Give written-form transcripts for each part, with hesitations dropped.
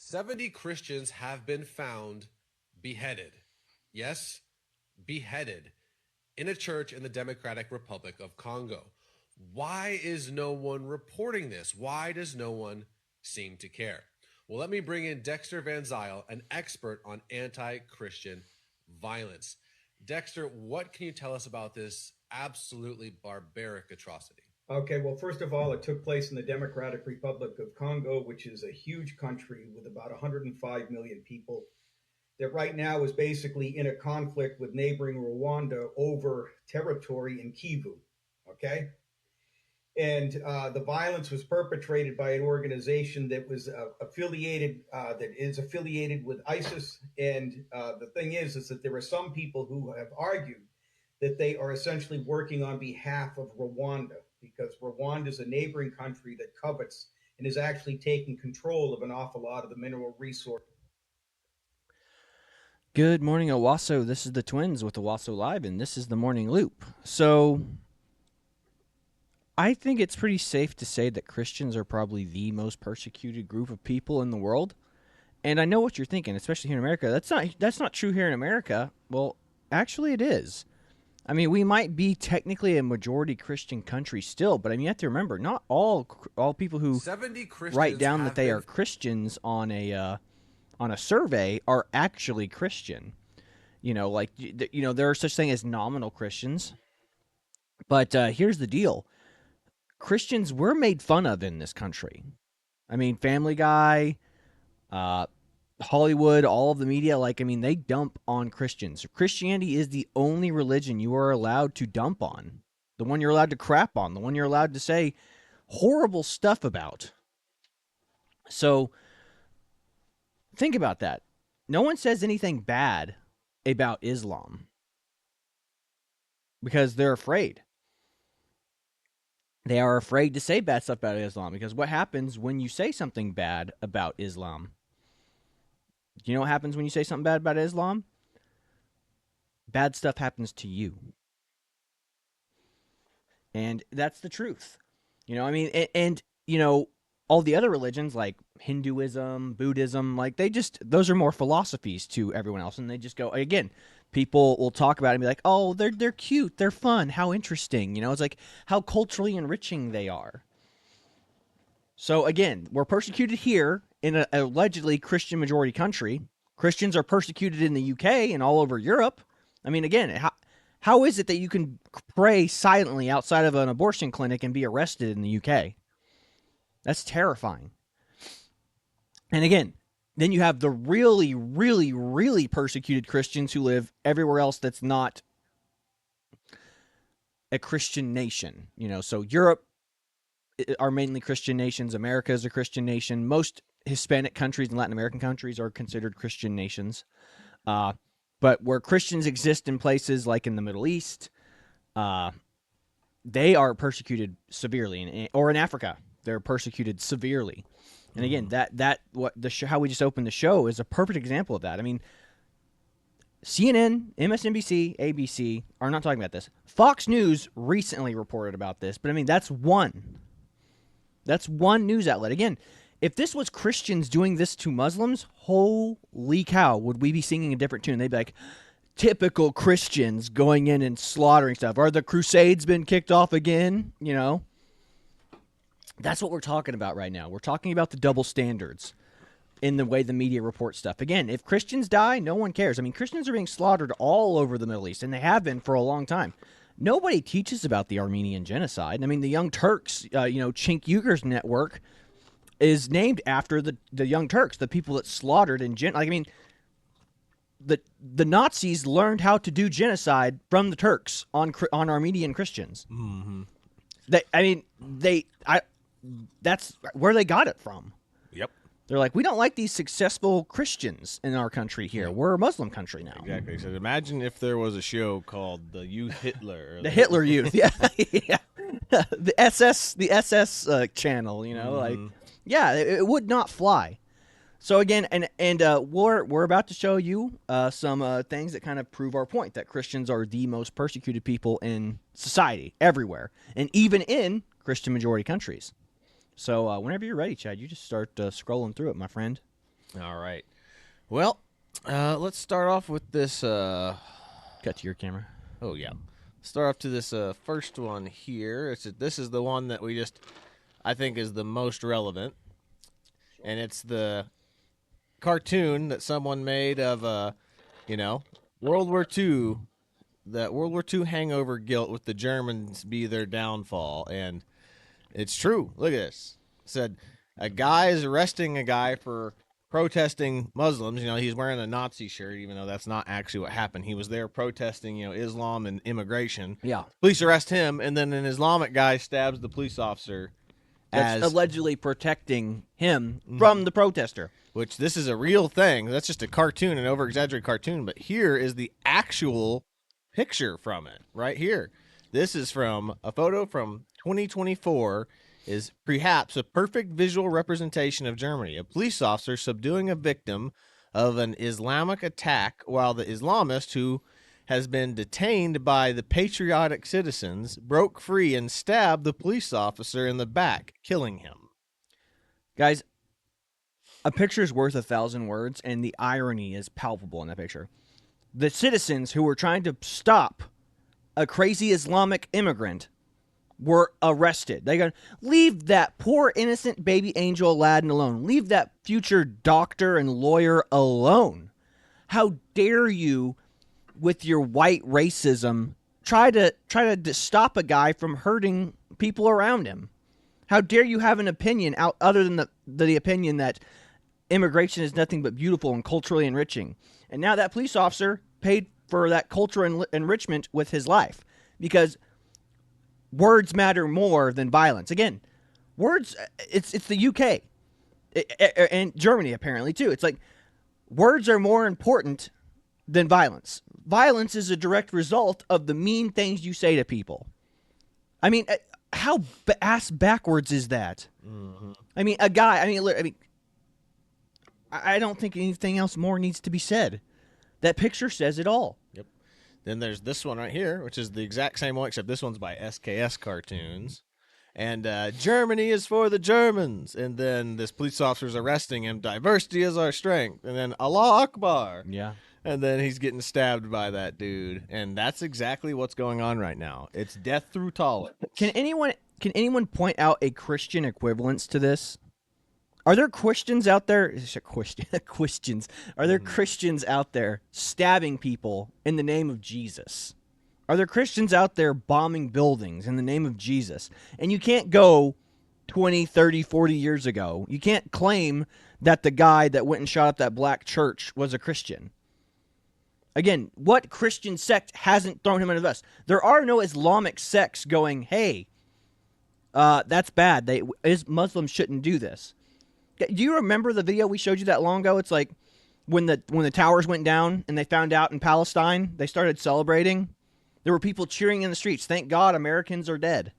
70 Christians have been found beheaded. Yes, beheaded in a church in the Democratic Republic of Congo. Why is no one reporting this? Why does no one seem to care? Well, let me bring in Dexter Van Zyl, an expert on anti-Christian violence. Dexter, what can you tell us about this absolutely barbaric atrocity? Okay, well, first of all, it took place in the Democratic Republic of Congo, which is a huge country with about 105 million people, that right now is basically in a conflict with neighboring Rwanda over territory in Kivu. Okay? And the violence was perpetrated by an organization that was that is affiliated with ISIS. And the thing is that there are some people who have argued that they are essentially working on behalf of Rwanda because Rwanda is a neighboring country that covets and is actually taking control of an awful lot of the mineral resources. Good morning, Owasso. This is the Twins with Owasso Live, and this is the Morning Loop. So, I think it's pretty safe to say that Christians are probably the most persecuted group of people in the world. And I know what you're thinking, especially here in America. That's not true here in America. Well, actually, it is. I mean, we might be technically a majority Christian country still, but I mean, you have to remember, not all people who 70 Christians write down that have they been are Christians on a survey are actually Christian. There are such thing as nominal Christians. But here's the deal. Christians were made fun of in this country. I mean, Family Guy, Hollywood, all of the media, they dump on Christians. Christianity is the only religion you are allowed to dump on. The one you're allowed to crap on. The one you're allowed to say horrible stuff about. So, think about that. No one says anything bad about Islam because they're afraid. They are afraid to say bad stuff about Islam because what happens when you say something bad about Islam? Do you know what happens when you say something bad about Islam? Bad stuff happens to you. And that's the truth. All the other religions like Hinduism, Buddhism, those are more philosophies to everyone else. And they just go, again, people will talk about it and be like, oh, they're cute, they're fun, how interesting. It's like how culturally enriching they are. So again, we're persecuted here in an allegedly Christian majority country. Christians are persecuted in the UK and all over Europe. I mean, again, how is it that you can pray silently outside of an abortion clinic and be arrested in the UK? That's terrifying. And again, then you have the really, really, really persecuted Christians who live everywhere else that's not a Christian nation. So Europe are mainly Christian nations. America is a Christian nation. Most Hispanic countries and Latin American countries are considered Christian nations. But where Christians exist in places like in the Middle East, they are persecuted severely. Or in Africa, they're persecuted severely. And again, how we just opened the show is a perfect example of that. I mean, CNN, MSNBC, ABC are not talking about this. Fox News recently reported about this, but I mean, that's one. That's one news outlet. Again, if this was Christians doing this to Muslims, holy cow, would we be singing a different tune? They'd be like, typical Christians going in and slaughtering stuff. Are the Crusades been kicked off again? That's what we're talking about right now. We're talking about the double standards in the way the media reports stuff. Again, if Christians die, no one cares. I mean, Christians are being slaughtered all over the Middle East, and they have been for a long time. Nobody teaches about the Armenian genocide. I mean, the Young Turks, Cenk Uyghur's network is named after the Young Turks, the people that slaughtered and the Nazis learned how to do genocide from the Turks on Armenian Christians. Mm-hmm. That's where they got it from. Yep. They're like, we don't like these successful Christians in our country here. We're a Muslim country now. Exactly. So imagine if there was a show called The Youth Hitler. The Hitler Youth, yeah. Yeah. The SS channel, it would not fly. So again, and we're about to show you some things that kind of prove our point that Christians are the most persecuted people in society everywhere, and even in Christian majority countries. So whenever you're ready, Chad, you just start scrolling through it, my friend. All right. Well, let's start off with this. Cut to your camera. Oh, yeah. Start off to this first one here. This is the one that I think is the most relevant. And it's the cartoon that someone made of, World War II, that World War II hangover guilt with the Germans be their downfall. And it's true. Look at this. It said a guy is arresting a guy for protesting Muslims. He's wearing a Nazi shirt, even though that's not actually what happened. He was there protesting, Islam and immigration. Yeah. Police arrest him, and then an Islamic guy stabs the police officer. That's allegedly protecting him from the protester. Which this is a real thing. That's just a cartoon, an over-exaggerated cartoon. But here is the actual picture from it, right here. This is from a photo from 2024, is perhaps a perfect visual representation of Germany. A police officer subduing a victim of an Islamic attack while the Islamist, who has been detained by the patriotic citizens, broke free and stabbed the police officer in the back, killing him. Guys, a picture is worth 1,000 words, and the irony is palpable in that picture. The citizens who were trying to stop a crazy Islamic immigrant were arrested. They go, leave that poor innocent baby angel Aladdin alone. Leave that future doctor and lawyer alone. How dare you, with your white racism, try to stop a guy from hurting people around him? How dare you have an opinion other than the opinion that immigration is nothing but beautiful and culturally enriching? And now that police officer paid for that cultural enrichment with his life, because words matter more than violence. Again, words, it's the UK and Germany apparently too. It's like words are more important than violence. Violence is a direct result of the mean things you say to people. I mean, how ass backwards is that? Mm-hmm. I mean, a guy, I don't think anything else more needs to be said. That picture says it all. Yep. Then there's this one right here, which is the exact same one, except this one's by SKS Cartoons. And Germany is for the Germans. And then this police officer's arresting him. Diversity is our strength. And then Allah Akbar. Yeah. And then he's getting stabbed by that dude. And that's exactly what's going on right now. It's death through tolerance. Can anyone point out a Christian equivalence to this? Are there Christians out there? Christians. Are there Christians out there stabbing people in the name of Jesus? Are there Christians out there bombing buildings in the name of Jesus? And you can't go 20, 30, 40 years ago. You can't claim that the guy that went and shot up that black church was a Christian. Again, what Christian sect hasn't thrown him under the bus? There are no Islamic sects going, hey, that's bad. Muslims shouldn't do this. Do you remember the video we showed you that long ago? It's like when the towers went down and they found out in Palestine, they started celebrating. There were people cheering in the streets. Thank God Americans are dead.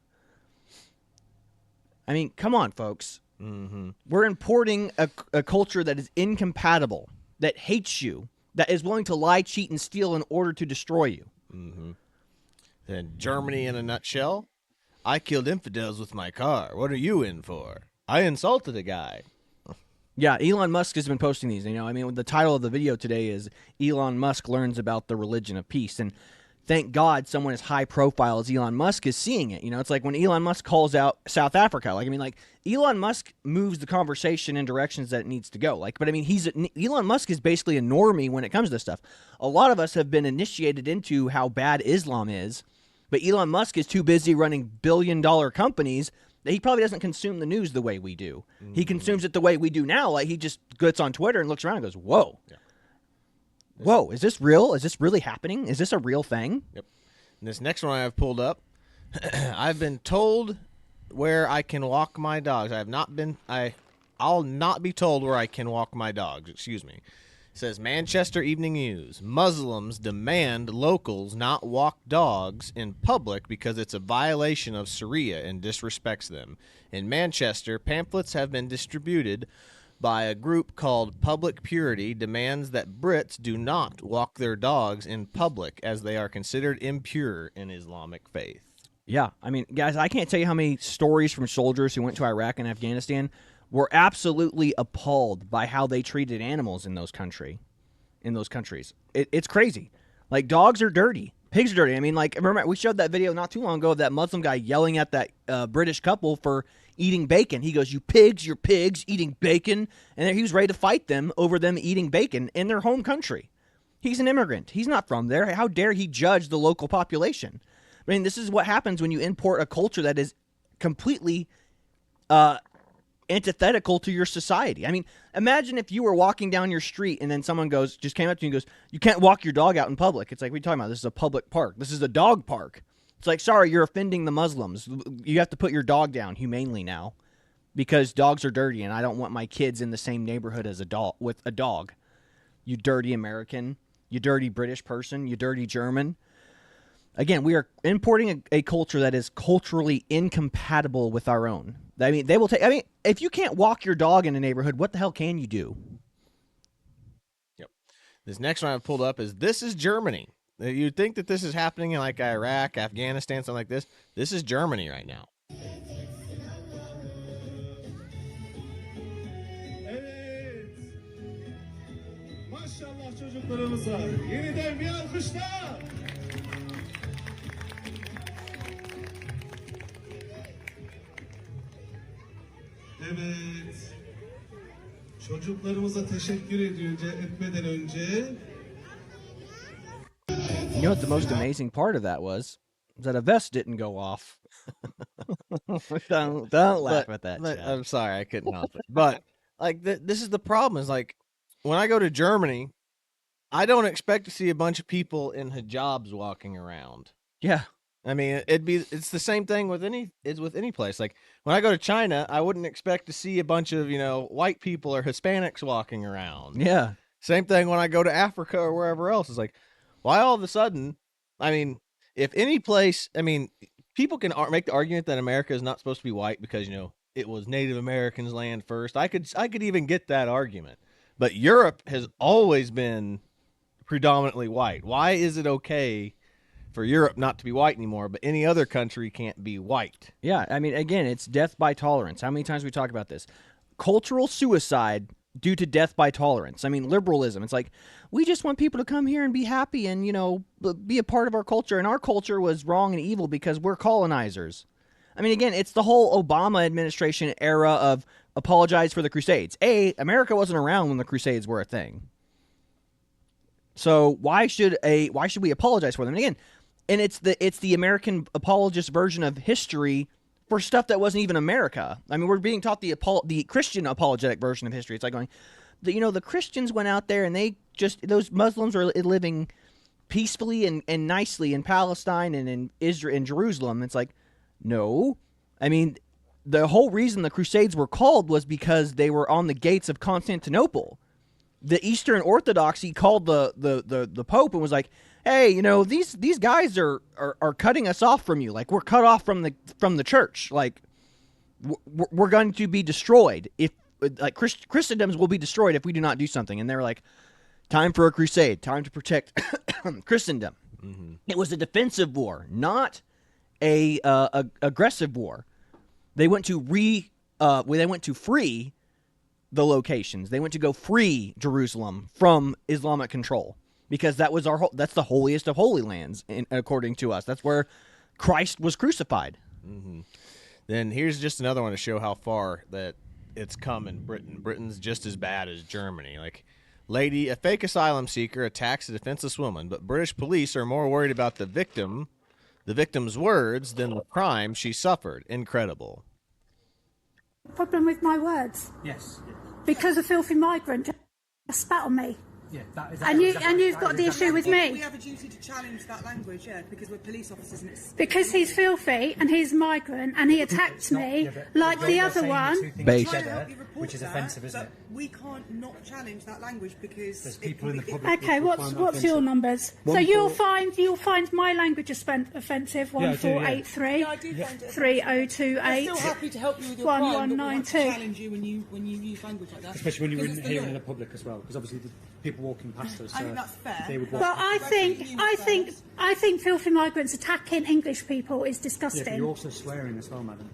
I mean, come on, folks. Mm-hmm. We're importing a culture that is incompatible, that hates you, that is willing to lie, cheat, and steal in order to destroy you. Mm-hmm. Then Germany in a nutshell. I killed infidels with my car. What are you in for? I insulted a guy. Yeah, Elon Musk has been posting these. The title of the video today is Elon Musk learns about the religion of peace. And thank God someone as high profile as Elon Musk is seeing it. It's like when Elon Musk calls out South Africa. Elon Musk moves the conversation in directions that it needs to go. Elon Musk is basically a normie when it comes to this stuff. A lot of us have been initiated into how bad Islam is, but Elon Musk is too busy running billion-dollar companies that he probably doesn't consume the news the way we do. Mm-hmm. He consumes it the way we do now. Like, he just gets on Twitter and looks around and goes, whoa. Yeah. Whoa, is this real? Is this really happening? Is this a real thing? Yep. And this next one I have pulled up, I've been told where I can walk my dogs. I'll not be told where I can walk my dogs. Excuse me. It says Manchester Evening News. Muslims demand locals not walk dogs in public because it's a violation of Sharia and disrespects them. In Manchester, pamphlets have been distributed by a group called Public Purity demands that Brits do not walk their dogs in public as they are considered impure in Islamic faith. Yeah, guys, I can't tell you how many stories from soldiers who went to Iraq and Afghanistan were absolutely appalled by how they treated animals in those countries. It's crazy. Like, dogs are dirty. Pigs are dirty. I mean, like, remember, we showed that video not too long ago of that Muslim guy yelling at that British couple for eating bacon. He goes, "You pigs, you're pigs, eating bacon." And he was ready to fight them over them eating bacon in their home country. He's an immigrant. He's not from there. How dare he judge the local population? I mean, this is what happens when you import a culture that is completely antithetical to your society. I mean, imagine if you were walking down your street and then someone just came up to you and goes, "You can't walk your dog out in public." It's like, what are you talking about? This is a public park. This is a dog park. It's like, sorry, you're offending the Muslims. You have to put your dog down humanely now because dogs are dirty and I don't want my kids in the same neighborhood as with a dog. You dirty American, you dirty British person, you dirty German. Again, we are importing a culture that is culturally incompatible with our own. I mean, if you can't walk your dog in a neighborhood, what the hell can you do? Yep. This next one I've pulled up this is Germany. You'd think that this is happening in like Iraq, Afghanistan, something like this. This is Germany right now. Evet. Maşallah çocuklarımıza. Yeniden bir alkışlar. Evet. Çocuklarımıza teşekkür etmeden önce You know what the most amazing part of that was that a vest didn't go off. don't laugh at that. But, Chad. I'm sorry, I couldn't help it. But like this is the problem. Is like when I go to Germany, I don't expect to see a bunch of people in hijabs walking around. Yeah. I mean, it's the same thing with any place. Like when I go to China, I wouldn't expect to see a bunch of, white people or Hispanics walking around. Yeah. Same thing when I go to Africa or wherever else. It's like, why all of a sudden, I mean, if any place, I mean, people can make the argument that America is not supposed to be white because, it was Native Americans' land first. I could even get that argument. But Europe has always been predominantly white. Why is it okay for Europe not to be white anymore, but any other country can't be white? Yeah. I mean, again, it's death by tolerance. How many times we talk about this? Cultural suicide due to death by tolerance. I mean, liberalism. It's like, we just want people to come here and be happy and, be a part of our culture. And our culture was wrong and evil because we're colonizers. I mean, again, it's the whole Obama administration era of apologize for the Crusades. America wasn't around when the Crusades were a thing. So why should we apologize for them? And again, and it's the American apologist version of history for stuff that wasn't even America. I mean, we're being taught the Christian apologetic version of history. It's like going, the Christians went out there and those Muslims were living peacefully and nicely in Palestine and in Israel and Jerusalem. It's like, no. I mean, the whole reason the Crusades were called was because they were on the gates of Constantinople. The Eastern Orthodoxy called the Pope and was like, hey, these guys are cutting us off from you. Like, we're cut off from the church. Like, we're going to be destroyed if Christendoms will be destroyed if we do not do something. And they were like, time for a crusade, time to protect Christendom. Mm-hmm. It was a defensive war, not a aggressive war. They went to free the locations. They went to go free Jerusalem from Islamic control because that's the holiest of holy lands, according to us. That's where Christ was crucified. Mm-hmm. Then here's just another one to show how far that it's come in Britain. Britain's just as bad as Germany. Like, a fake asylum seeker attacks a defenseless woman, but British police are more worried about the victim's words than the crime she suffered. Incredible. Problem with my words? Yes. Because a filthy migrant just spat on me. Yeah, You've got the issue with me. We have a duty to challenge that language, yeah, because we're police officers and it's... Because he's filthy and he's a migrant and he attacked me like the other one. Based. Which is offensive, isn't it? We can't not challenge that language because... There's people in the public... Okay, what's your numbers? So you'll find my language offensive. 1483 I do find it 3028 I'm still happy to help you with your 1192. crime, but we'll have to challenge you when you use language like that. Especially when you're Because it's the here law. in the public as well, because obviously the people walking past us... I think that's fair. They would walk... Well, I think filthy migrants attacking English people is Yeah, disgusting. but you're also swearing as well, madam.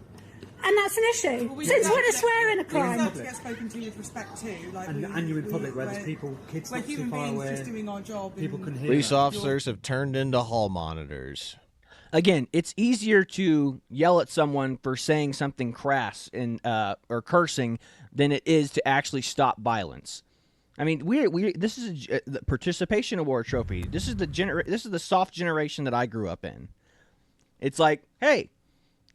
And that's an issue. Well, we Since don't when is get- swearing a We crime? deserve to get spoken to with respect too. Like And you're in public where there's people, kids we're not too human far beings away. just doing our job. People and- can hear Police that. officers have turned into hall monitors. Again, it's easier to yell at someone for saying something crass and or cursing than it is to actually stop violence. I mean, we this is the participation award trophy. This is the soft generation that I grew up in. It's like, hey,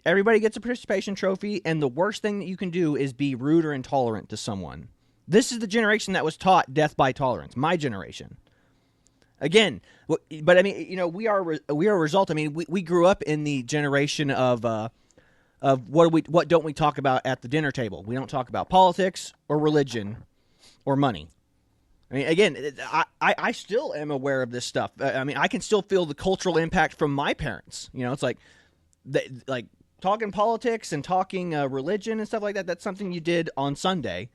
everybody gets a participation trophy, and the worst thing that you can do is be rude or intolerant to someone. This is the generation that was taught death by tolerance. My generation. Again, but I mean, you know, we are a result. I mean, we grew up in the generation of what don't we talk about at the dinner table? We don't talk about politics or religion or money. I mean, again, I still am aware of this stuff. I mean, I can still feel the cultural impact from my parents. You know, it's like talking politics and talking religion and stuff like that. That's something you did on Sunday.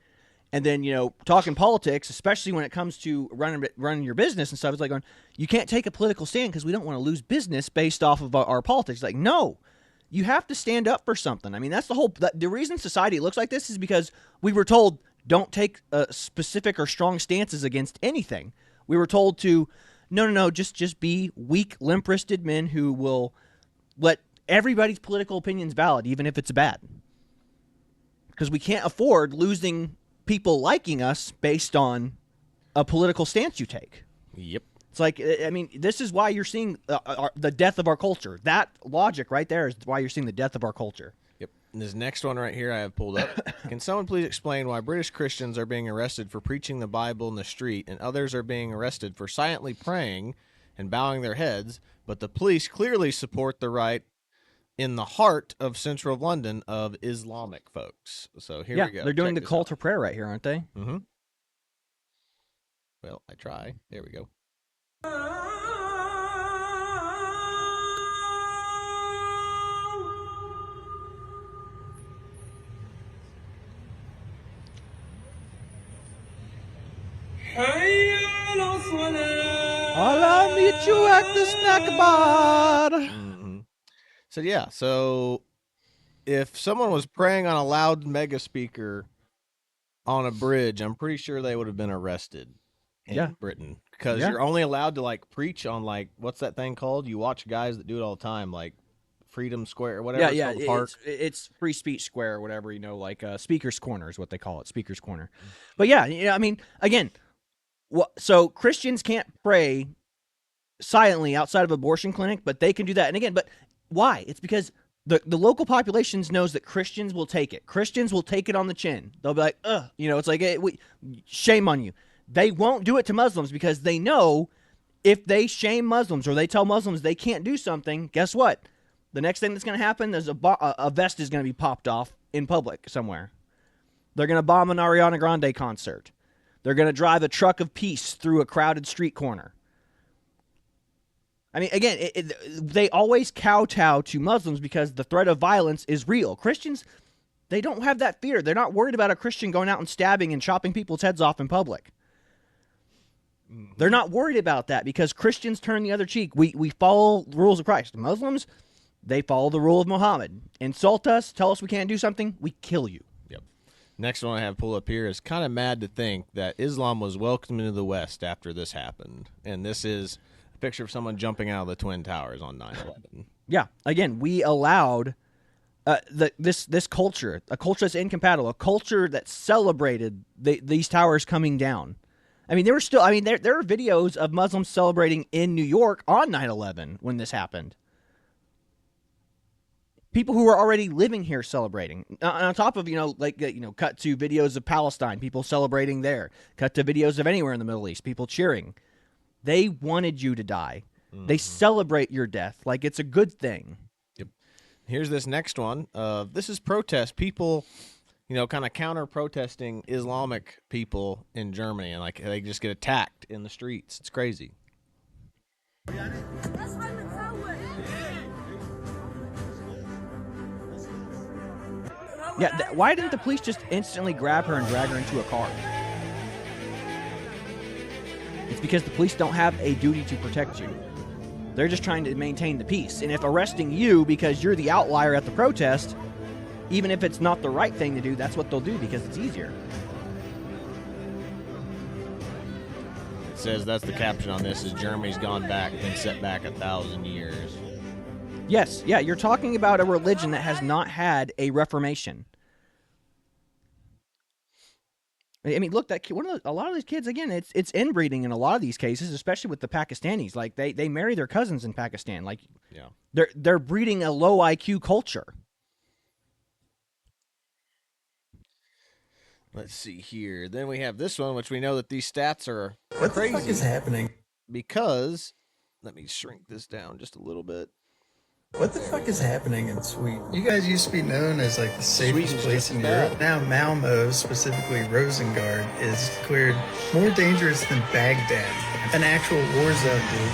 And then, you know, talking politics, especially when it comes to running your business and stuff, it's like going, you can't take a political stand because we don't want to lose business based off of our politics. Like, no, you have to stand up for something. I mean, that's the reason society looks like this is because we were told don't take specific or strong stances against anything. We were told to, no, just be weak, limp-wristed men who will let everybody's political opinions valid, even if it's bad. Because we can't afford losing people liking us based on a political stance you take. Yep. It's like, I mean, this is why you're seeing the death of our culture. That logic right there is why you're seeing the death of our culture. Yep. And this next one right here I have pulled up. Can someone please explain why British Christians are being arrested for preaching the Bible in the street and others are being arrested for silently praying and bowing their heads, but the police clearly support the right in the heart of central London of Islamic folks? So here we go. They're doing Check the this call out. to prayer right here, aren't they? Mm-hmm. Well, I try. There we go. I'll meet you at the snack bar. Mm-hmm. So yeah, so if someone was praying on a loud mega speaker on a bridge, I'm pretty sure they would have been arrested in Britain because you're only allowed to like preach on like what's that thing called? You watch guys that do it all the time, like Freedom Square or whatever. Yeah, it's called, park. it's Free Speech Square or whatever, you know, like Speaker's Corner is what they call it, Speaker's Corner. But yeah, I mean, again, so Christians can't pray silently outside of abortion clinic, but they can do that. And again, but why? It's because the local populations knows that Christians will take it. Christians will take it on the chin. They'll be like, ugh, you know, it's like, shame on you. They won't do it to Muslims because they know if they shame Muslims or they tell Muslims they can't do something, guess what? The next thing that's going to happen is a vest is going to be popped off in public somewhere. They're going to bomb an Ariana Grande concert. They're going to drive a truck of peace through a crowded street corner. I mean, again, they always kowtow to Muslims because the threat of violence is real. Christians, they don't have that fear. They're not worried about a Christian going out and stabbing and chopping people's heads off in public. They're not worried about that because Christians turn the other cheek. We follow the rules of Christ. Muslims, they follow the rule of Muhammad. Insult us, tell us we can't do something, we kill you. Yep. Next one I have pulled up here is kind of mad to think that Islam was welcomed into the West after this happened. And this is a picture of someone jumping out of the Twin Towers on 9/11. Yeah. Again, we allowed this culture, a culture that's incompatible, a culture that celebrated these towers coming down. I mean, there are videos of Muslims celebrating in New York on 9/11 when this happened. People who were already living here celebrating. On top of, cut to videos of Palestine, people celebrating there. Cut to videos of anywhere in the Middle East, people cheering. They wanted you to die. Mm-hmm. They celebrate your death like it's a good thing. Yep. Here's this next one. This is protest. People, kind of counter-protesting Islamic people in Germany, and like they just get attacked in the streets. It's crazy. Yeah, why didn't the police just instantly grab her and drag her into a car? It's because the police don't have a duty to protect you. They're just trying to maintain the peace. And if arresting you because you're the outlier at the protest, even if it's not the right thing to do, that's what they'll do because it's easier. It says that's the caption on this is Germany's gone back, been set back 1,000 years. Yes, yeah, you're talking about a religion that has not had a reformation. I mean, look, that a lot of these kids, again, it's inbreeding in a lot of these cases, especially with the Pakistanis. Like they marry their cousins in Pakistan. Like, yeah, they're breeding a low IQ culture. Let's see here. Then we have this one, which we know that these stats are what crazy. What the fuck is happening? Because, let me shrink this down just a little bit. What the fuck is happening in Sweden? You guys used to be known as like the safest place in Europe. Now Malmo, specifically Rosengard, is declared more dangerous than Baghdad, an actual war zone, dude.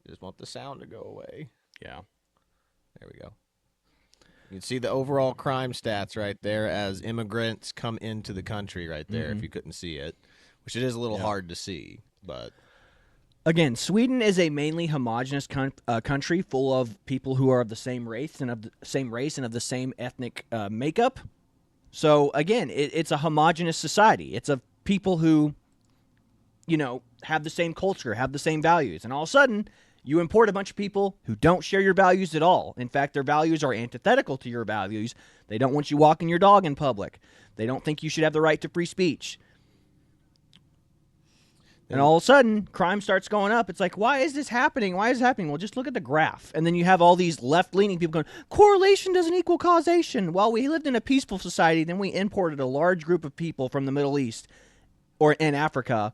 Just want the sound to go away. Yeah. There we go. You can see the overall crime stats right there as immigrants come into the country right there, if you couldn't see it. Which it is a little hard to see, but... Again, Sweden is a mainly homogenous country full of people who are of the same race and of the same ethnic makeup. So, again, it's a homogenous society. It's of people who, you know, have the same culture, have the same values. And all of a sudden, you import a bunch of people who don't share your values at all. In fact, their values are antithetical to your values. They don't want you walking your dog in public. They don't think you should have the right to free speech. And all of a sudden, crime starts going up. It's like, why is this happening? Why is it happening? Well, just look at the graph. And then you have all these left-leaning people going, correlation doesn't equal causation. Well, we lived in a peaceful society. Then we imported a large group of people from the Middle East or in Africa,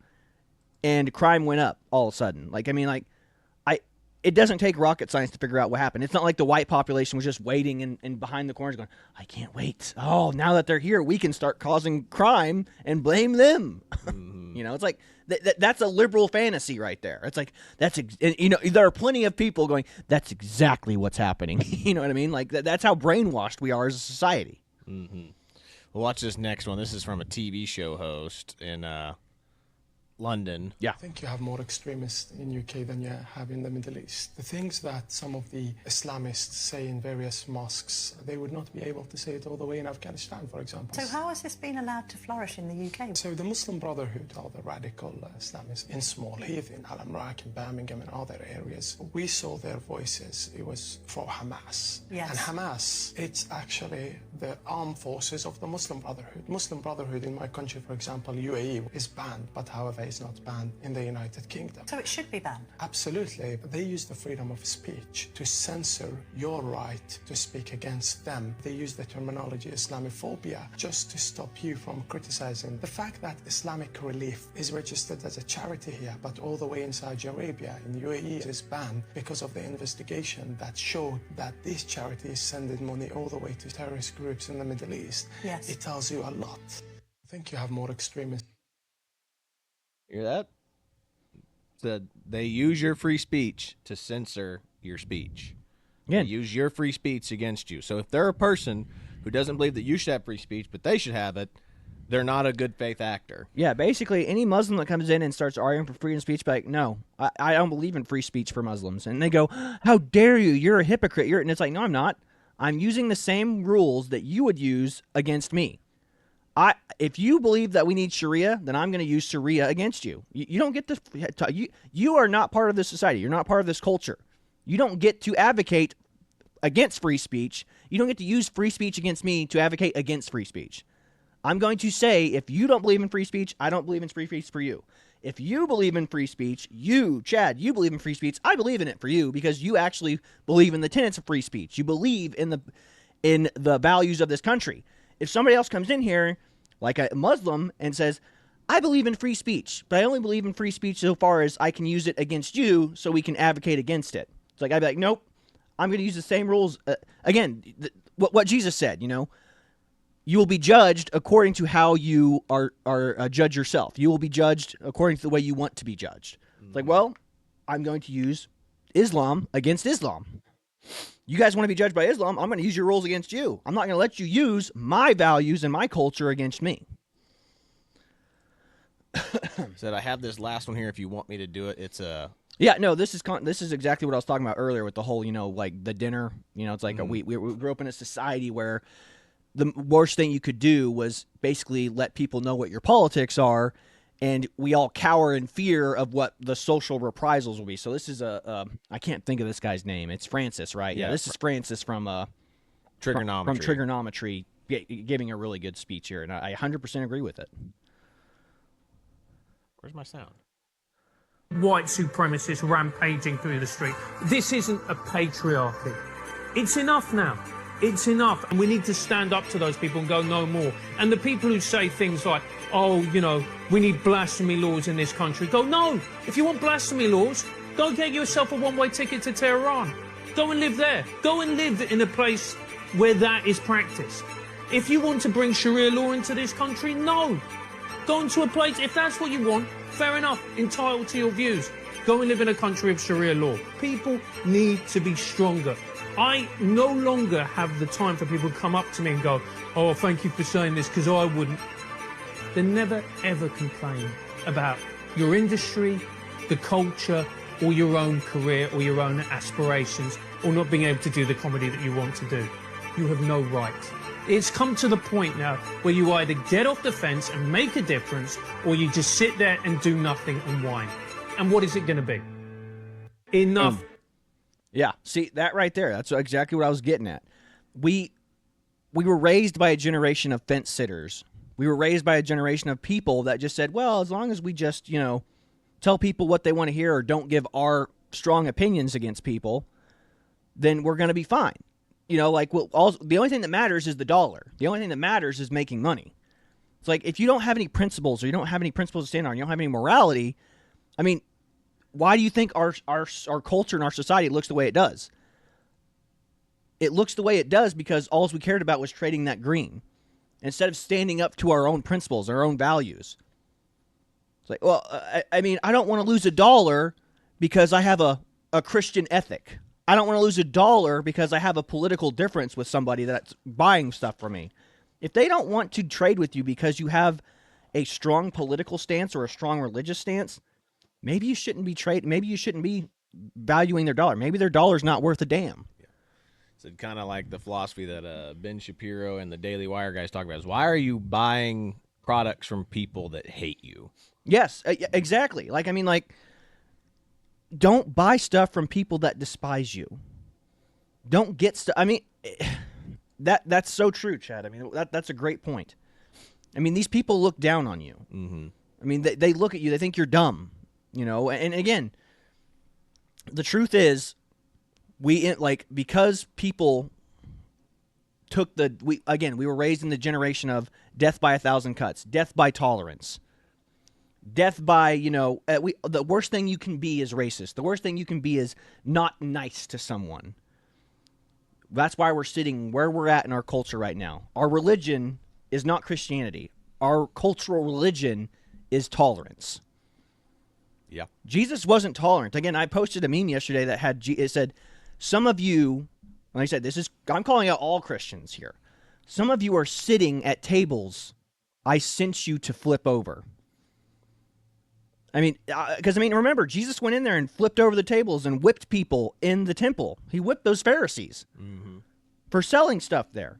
and crime went up all of a sudden. Like, I mean, like, it doesn't take rocket science to figure out what happened. It's not like the white population was just waiting and behind the corners going, I can't wait. Oh, now that they're here, we can start causing crime and blame them. You know, it's like, that's a liberal fantasy right there. It's like, you know, there are plenty of people going, that's exactly what's happening. You know what I mean? Like, that's how brainwashed we are as a society. Well, watch this next one. This is from a TV show host in London. Yeah. I think you have more extremists in UK than you have in the Middle East. The things that some of the Islamists say in various mosques, they would not be able to say it all the way in Afghanistan, for example. So how has this been allowed to flourish in the UK? So the Muslim Brotherhood, or the Radical Islamists in Small Heath, in Al Amrak, in Birmingham, and other areas, we saw their voices. It was for Hamas. Yes. And Hamas, it's actually the armed forces of the Muslim Brotherhood. Muslim Brotherhood in my country, for example, UAE, is banned, but however, is not banned in the United Kingdom. So it should be banned? Absolutely. They use the freedom of speech to censor your right to speak against them. They use the terminology Islamophobia just to stop you from criticizing. The fact that Islamic Relief is registered as a charity here, but all the way in Saudi Arabia, in UAE, is banned because of the investigation that showed that this charity is sending money all the way to terrorist groups in the Middle East. Yes. It tells you a lot. I think you have more extremists. Hear that? Said they use your free speech to censor your speech. Yeah. They use your free speech against you. So if they're a person who doesn't believe that you should have free speech, but they should have it, they're not a good faith actor. Yeah, basically, any Muslim that comes in and starts arguing for freedom of speech, be like, no, I don't believe in free speech for Muslims. And they go, how dare you? You're a hypocrite. And it's like, no, I'm not. I'm using the same rules that you would use against me. If you believe that we need Sharia, then I'm going to use Sharia against you. You don't get to. You are not part of this society. You're not part of this culture. You don't get to advocate against free speech. You don't get to use free speech against me to advocate against free speech. I'm going to say, if you don't believe in free speech, I don't believe in free speech for you. If you believe in free speech, you, Chad, you believe in free speech, I believe in it for you because you actually believe in the tenets of free speech. You believe in the values of this country. If somebody else comes in here, like a Muslim, and says, I believe in free speech, but I only believe in free speech so far as I can use it against you so we can advocate against it. It's like, I'd be like, nope, I'm going to use the same rules. Again, what Jesus said, you know, you will be judged according to how you are judge yourself. You will be judged according to the way you want to be judged. It's like, well, I'm going to use Islam against Islam. You guys want to be judged by Islam, I'm going to use your rules against you. I'm not going to let you use my values and my culture against me. Said I have this last one here if you want me to do it. It's a Yeah, no, this is exactly what I was talking about earlier with the whole, like the dinner. It's like we grew up in a society where the worst thing you could do was basically let people know what your politics are, and we all cower in fear of what the social reprisals will be. So this is I can't think of this guy's name. It's Francis, right? Yeah, this is Francis from Trigonometry. From Trigonometry, giving a really good speech here, and I 100% agree with it. Where's my sound? White supremacists rampaging through the street. This isn't a patriarchy. It's enough now. It's enough. And we need to stand up to those people and go no more. And the people who say things like, oh, we need blasphemy laws in this country, go, no. If you want blasphemy laws, go get yourself a one-way ticket to Tehran. Go and live there. Go and live in a place where that is practiced. If you want to bring Sharia law into this country, no. Go into a place, if that's what you want, fair enough, entitled to your views. Go and live in a country of Sharia law. People need to be stronger. I no longer have the time for people to come up to me and go, oh, thank you for saying this, because I wouldn't. They never, ever complain about your industry, the culture, or your own career, or your own aspirations, or not being able to do the comedy that you want to do. You have no right. It's come to the point now where you either get off the fence and make a difference, or you just sit there and do nothing and whine. And what is it going to be? Enough. Yeah, see, that right there, that's exactly what I was getting at. We were raised by a generation of fence sitters. We were raised by a generation of people that just said, well, as long as we just, tell people what they want to hear or don't give our strong opinions against people, then we're going to be fine. The only thing that matters is the dollar. The only thing that matters is making money. It's like, if you don't have any principles, or you don't have any principles to stand on, you don't have any morality, I mean, why do you think our culture and our society looks the way it does? It looks the way it does because all we cared about was trading that green, instead of standing up to our own principles, our own values. It's like, well, I mean, I don't want to lose a dollar because I have a Christian ethic. I don't want to lose a dollar because I have a political difference with somebody that's buying stuff from me. If they don't want to trade with you because you have a strong political stance or a strong religious stance, maybe you shouldn't be Maybe you shouldn't be valuing their dollar. Maybe their dollar's not worth a damn. Yeah. So kind of like the philosophy that Ben Shapiro and the Daily Wire guys talk about is, why are you buying products from people that hate you? Yes, exactly. Don't buy stuff from people that despise you. Don't get stuff. I mean, that's so true, Chad. I mean, that's a great point. I mean, these people look down on you. Mm-hmm. I mean, they look at you. They think you're dumb. And again, the truth is, because people took we were raised in the generation of death by 1,000 cuts, death by tolerance. Death by, the worst thing you can be is racist. The worst thing you can be is not nice to someone. That's why we're sitting where we're at in our culture right now. Our religion is not Christianity. Our cultural religion is tolerance. Yeah. Jesus wasn't tolerant. Again, I posted a meme yesterday that it said, some of you, like I said, I'm calling out all Christians here. Some of you are sitting at tables I sent you to flip over. I mean, remember, Jesus went in there and flipped over the tables and whipped people in the temple. He whipped those Pharisees for selling stuff there.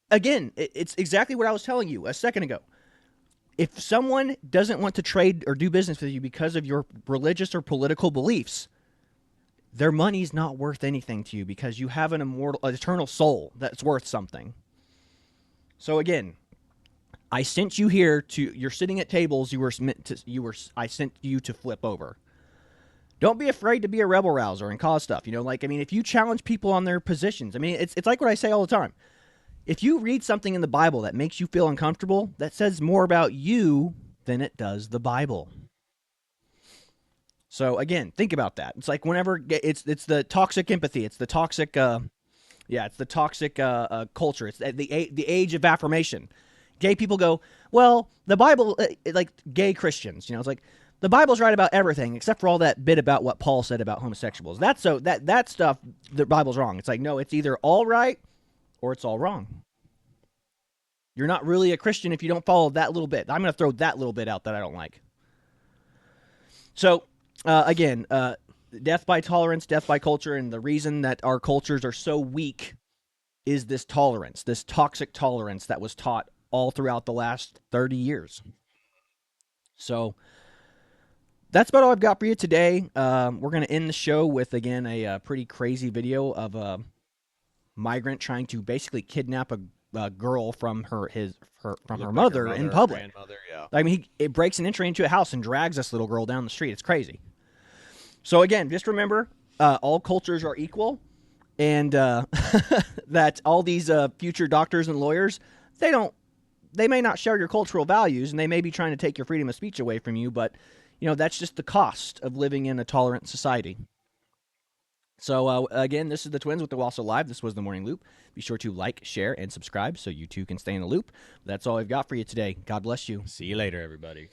Again, it's exactly what I was telling you a second ago. If someone doesn't want to trade or do business with you because of your religious or political beliefs, their money's not worth anything to you because you have an eternal soul that's worth something. So again, I sent you here you're sitting at tables I sent you to flip over. Don't be afraid to be a rebel rouser and cause stuff. If you challenge people on their positions, it's like what I say all the time. If you read something in the Bible that makes you feel uncomfortable, that says more about you than it does the Bible. So again, think about that. It's like whenever it's the toxic empathy, it's the toxic culture, it's the age of affirmation. Gay people go, well, the Bible, like gay Christians, it's like the Bible's right about everything except for all that bit about what Paul said about homosexuals. That stuff, the Bible's wrong. It's like, no, it's either all right or it's all wrong. You're not really a Christian if you don't follow that little bit. I'm going to throw that little bit out that I don't like. So again, death by tolerance, death by culture, and the reason that our cultures are so weak is this tolerance, this toxic tolerance that was taught all throughout the last 30 years. So that's about all I've got for you today. We're going to end the show with, again, a pretty crazy video of a migrant trying to basically kidnap a girl from her mother in public. Yeah. I mean, it breaks an entry into a house and drags this little girl down the street. It's crazy. So again, just remember, all cultures are equal, and that all these future doctors and lawyers, they may not share your cultural values, and they may be trying to take your freedom of speech away from you, but that's just the cost of living in a tolerant society. So again, this is the Twins with the Owasso Live. This was the Morning Loop. Be sure to like, share, and subscribe so you too can stay in the loop. That's all I've got for you today. God bless you. See you later, everybody.